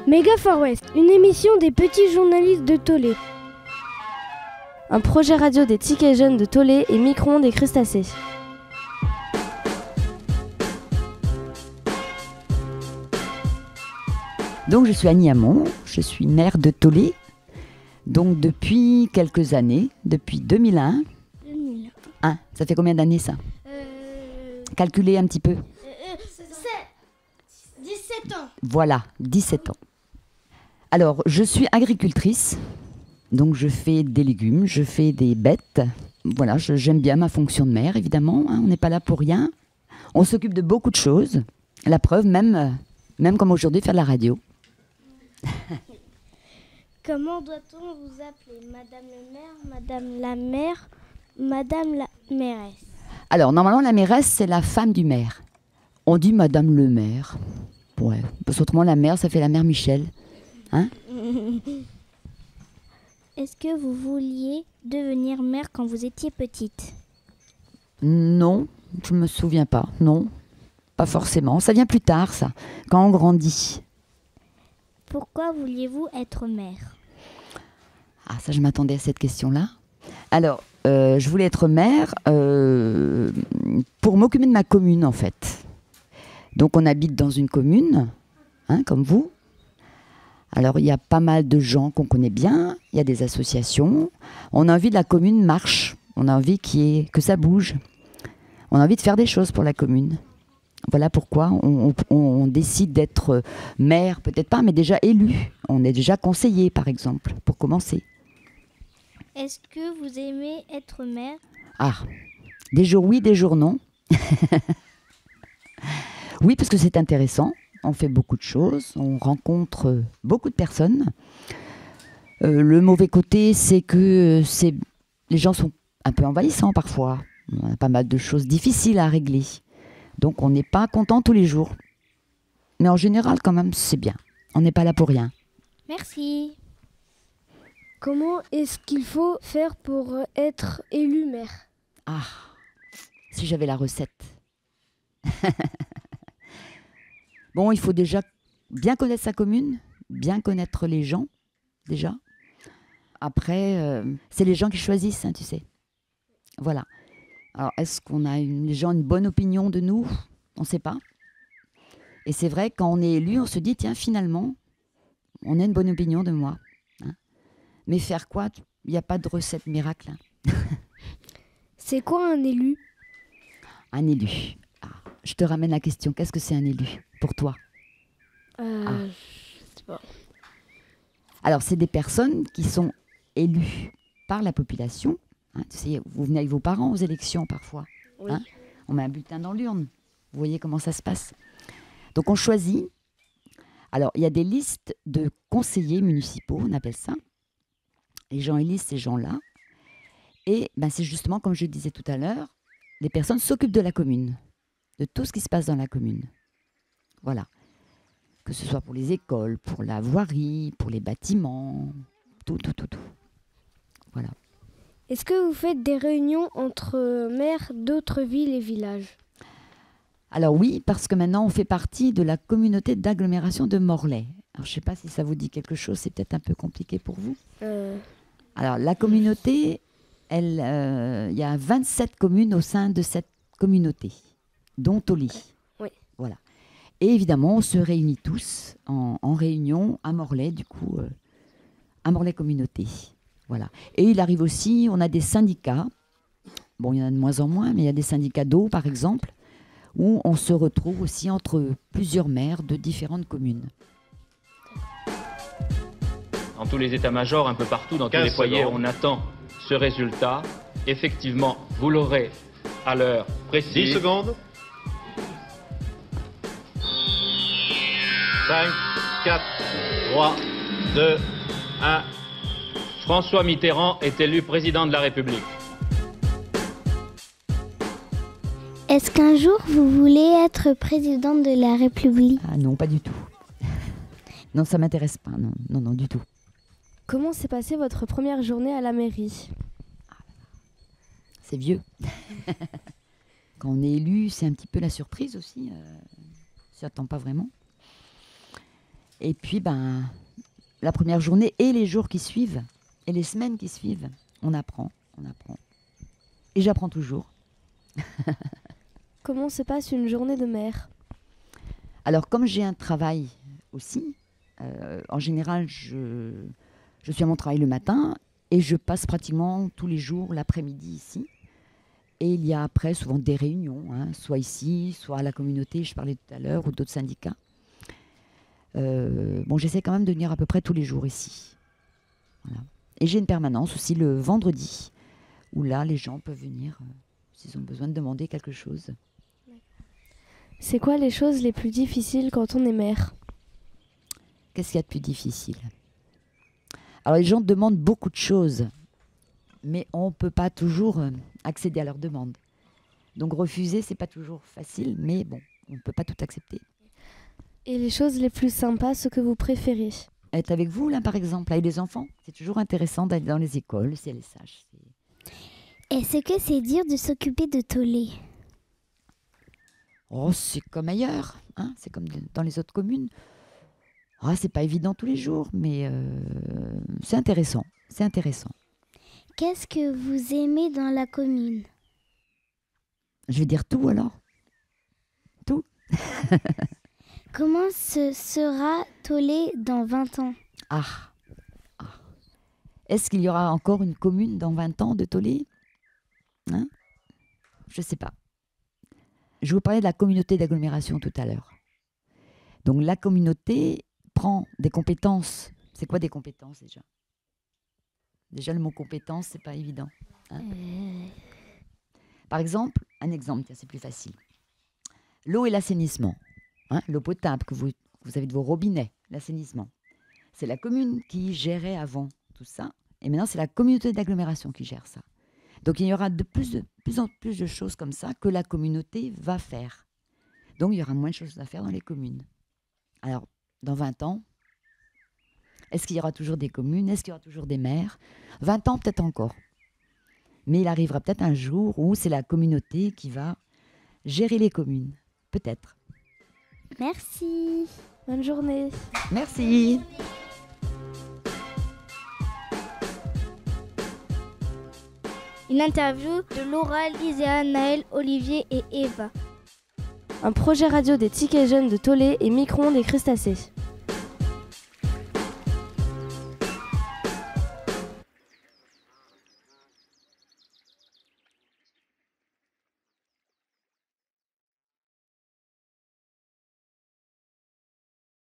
Méga Far West, une émission des petits journalistes de Tolé. Un projet radio des tickets jeunes de Tolé et Micro-ondes des crustacés. Donc je suis Annie Hamon, je suis maire de Tolé. Donc depuis quelques années, depuis 2001. 2001. Ça fait combien d'années ça Calculez un petit peu. 17 ans. Voilà, 17 ans. Alors, je suis agricultrice, donc je fais des légumes, je fais des bêtes. Voilà, j'aime bien ma fonction de mère, évidemment. Hein, on n'est pas là pour rien. On s'occupe de beaucoup de choses. La preuve, même comme aujourd'hui, faire de la radio. Comment doit-on vous appeler? Madame le maire, Madame la maire, Madame la mairesse? Alors, normalement, la mairesse, c'est la femme du maire. On dit Madame le maire. Ouais, parce qu'autrement, la mère, ça fait la mère Michel. Hein? Est-ce que vous vouliez devenir mère quand vous étiez petite? Non, je ne me souviens pas. Non, pas forcément. Ça vient plus tard, ça, quand on grandit. Pourquoi vouliez-vous être mère? Ah, ça, je m'attendais à cette question-là. Alors, je voulais être mère pour m'occuper de ma commune, en fait. Donc, on habite dans une commune, hein, comme vous. Alors, il y a pas mal de gens qu'on connaît bien. Il y a des associations. On a envie que la commune marche. On a envie que ça bouge. On a envie de faire des choses pour la commune. Voilà pourquoi on décide d'être maire, peut-être pas, mais déjà élu. On est déjà conseiller, par exemple, pour commencer. Est-ce que vous aimez être mère? Ah, des jours oui, des jours non. Oui, parce que c'est intéressant. On fait beaucoup de choses. On rencontre beaucoup de personnes. Le mauvais côté, c'est que les gens sont un peu envahissants parfois. On a pas mal de choses difficiles à régler. Donc, on n'est pas content tous les jours. Mais en général, quand même, c'est bien. On n'est pas là pour rien. Merci. Comment est-ce qu'il faut faire pour être élu maire? Ah, si j'avais la recette. Bon, il faut déjà bien connaître sa commune, bien connaître les gens, déjà. Après, c'est les gens qui choisissent, hein, tu sais. Voilà. Alors, est-ce qu'on a les gens une bonne opinion de nous? On ne sait pas. Et c'est vrai, quand on est élu, on se dit, tiens, finalement, on a une bonne opinion de moi. Hein. Mais faire quoi? Il n'y a pas de recette miracle. Hein. C'est quoi un élu? Un élu. Ah, je te ramène la question. Qu'est-ce que c'est un élu pour toi? Je sais pas. Alors, c'est des personnes qui sont élues par la population. Hein, tu sais, vous venez avec vos parents aux élections parfois. Oui. Hein, on met un bulletin dans l'urne. Vous voyez comment ça se passe. Donc, on choisit. Alors, il y a des listes de conseillers municipaux, on appelle ça. Les gens élisent ces gens-là. Et ben, c'est justement, comme je disais tout à l'heure, les personnes s'occupent de la commune, de tout ce qui se passe dans la commune. Voilà. Que ce soit pour les écoles, pour la voirie, pour les bâtiments, tout. Voilà. Est-ce que vous faites des réunions entre maires d'autres villes et villages? Alors oui, parce que maintenant on fait partie de la communauté d'agglomération de Morlaix. Alors je ne sais pas si ça vous dit quelque chose, c'est peut-être un peu compliqué pour vous. Alors la communauté, il y a 27 communes au sein de cette communauté, dont Tolé. Oui. Voilà. Et évidemment, on se réunit tous en réunion à Morlaix, du coup, à Morlaix Communauté. Voilà. Et il arrive aussi, on a des syndicats, bon, il y en a de moins en moins, mais il y a des syndicats d'eau, par exemple, où on se retrouve aussi entre plusieurs maires de différentes communes. Dans tous les états-majors, un peu partout, dans tous les foyers, on attend ce résultat. Effectivement, vous l'aurez à l'heure précise. 10 secondes. 5, 4, 3, 2, 1. François Mitterrand est élu président de la République. Est-ce qu'un jour vous voulez être président de la République? Ah non, pas du tout. Non, ça m'intéresse pas, non, du tout. Comment s'est passée votre première journée à la mairie? C'est vieux. Quand on est élu, c'est un petit peu la surprise aussi. On s'y attend pas vraiment. Et puis, la première journée et les jours qui suivent, et les semaines qui suivent, on apprend. Et j'apprends toujours. Comment se passe une journée de mère? Alors, comme j'ai un travail aussi, en général, je suis à mon travail le matin et je passe pratiquement tous les jours l'après-midi ici. Et il y a après souvent des réunions, soit ici, soit à la communauté, je parlais tout à l'heure, ou d'autres syndicats. J'essaie quand même de venir à peu près tous les jours ici. Voilà. Et j'ai une permanence aussi le vendredi, où là, les gens peuvent venir s'ils ont besoin de demander quelque chose. C'est quoi les choses les plus difficiles quand on est mère? Qu'est-ce qu'il y a de plus difficile? Alors, les gens demandent beaucoup de choses, mais on ne peut pas toujours accéder à leurs demandes. Donc, refuser, c'est pas toujours facile, mais bon, on ne peut pas tout accepter. Et les choses les plus sympas, ce que vous préférez? Être avec vous, là, par exemple, avec les enfants, c'est toujours intéressant d'aller dans les écoles, si elles les sachent. Est-ce que c'est dur de s'occuper de Tolé? Oh, c'est comme ailleurs, c'est comme dans les autres communes. C'est pas évident tous les jours, mais c'est intéressant. Qu'est-ce que vous aimez dans la commune? Je vais dire tout alors. Tout. Comment sera Tolé dans 20 ans? Est-ce qu'il y aura encore une commune dans 20 ans de Tolé? Je ne sais pas. Je vous parlais de la communauté d'agglomération tout à l'heure. Donc la communauté prend des compétences. C'est quoi des compétences déjà? Déjà le mot compétence, c'est pas évident. Par exemple, un exemple, tiens, c'est plus facile. L'eau et l'assainissement. L'eau potable que vous avez de vos robinets, l'assainissement. C'est la commune qui gérait avant tout ça. Et maintenant, c'est la communauté d'agglomération qui gère ça. Donc, il y aura de plus en plus de choses comme ça que la communauté va faire. Donc, il y aura moins de choses à faire dans les communes. Alors, dans 20 ans, est-ce qu'il y aura toujours des communes? Est-ce qu'il y aura toujours des maires? 20 ans, peut-être encore. Mais il arrivera peut-être un jour où c'est la communauté qui va gérer les communes. Peut-être. Merci. Bonne journée. Merci. Une interview de Laura, Liséa, Naël, Olivier et Eva. Un projet radio des tickets jeunes de Tolé et Micro-ondes et Crustacés.